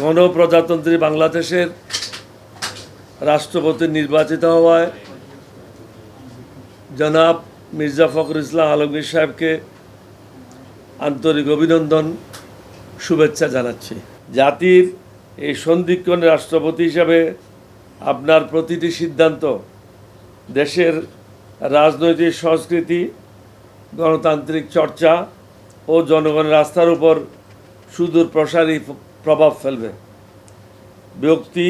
গণপ্রজাতন্ত্রী বাংলাদেশের রাষ্ট্রপতি নির্বাচিত হওয়ায় জনাব মির্জা ফখরুল ইসলাম আলমগীর সাহেবকে আন্তরিক অভিনন্দন, শুভেচ্ছা জানাচ্ছি। জাতির এই সন্ধিক্ষণ রাষ্ট্রপতি হিসাবে আপনার প্রতিটি সিদ্ধান্ত দেশের রাজনৈতিক সংস্কৃতি, গণতান্ত্রিক চর্চা ও জনগণের আস্থার উপর সুদূর প্রসারী প্রভাব ফেলবে। ব্যক্তি,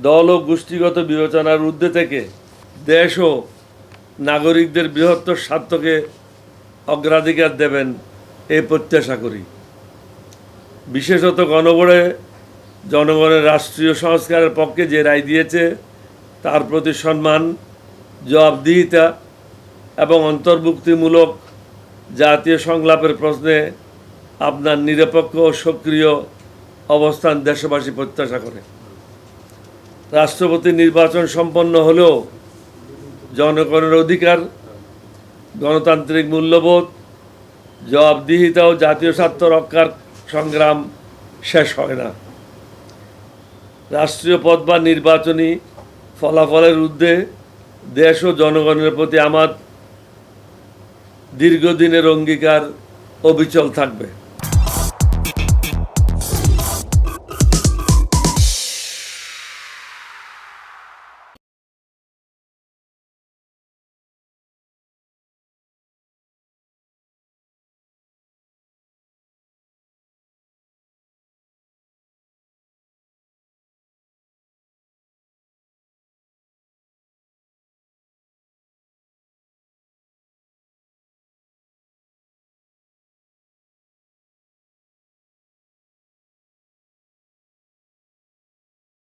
দল ও গোষ্ঠীগত বিবেচনার ঊর্ধ্বে থেকে দেশ ও নাগরিকদের বৃহত্তর স্বার্থকে অগ্রাধিকার দেবেন এই প্রত্যাশা করি। বিশেষত গণভোটে জনগণের রাষ্ট্রীয় সংস্কারের পক্ষে যে রায় দিয়েছে তার প্রতি সম্মান, জবাবদিহিতা এবং অন্তর্ভুক্তিমূলক জাতীয় সংলাপের প্রশ্নে আপনার নিরপেক্ষ ও সক্রিয় অবস্থান দেশবাসী প্রত্যাশা করে। রাষ্ট্রপতি নির্বাচন সম্পন্ন হলেও জনগণের অধিকার, গণতান্ত্রিক মূল্যবোধ, জবাবদিহিতা ও জাতীয় স্বার্থ রক্ষার সংগ্রাম শেষ হয় না। রাষ্ট্রীয় পদ বা নির্বাচনী ফলাফলের ঊর্ধ্বে দেশ ও জনগণের প্রতি আমার দীর্ঘদিনের অঙ্গীকার অবিচল থাকবে।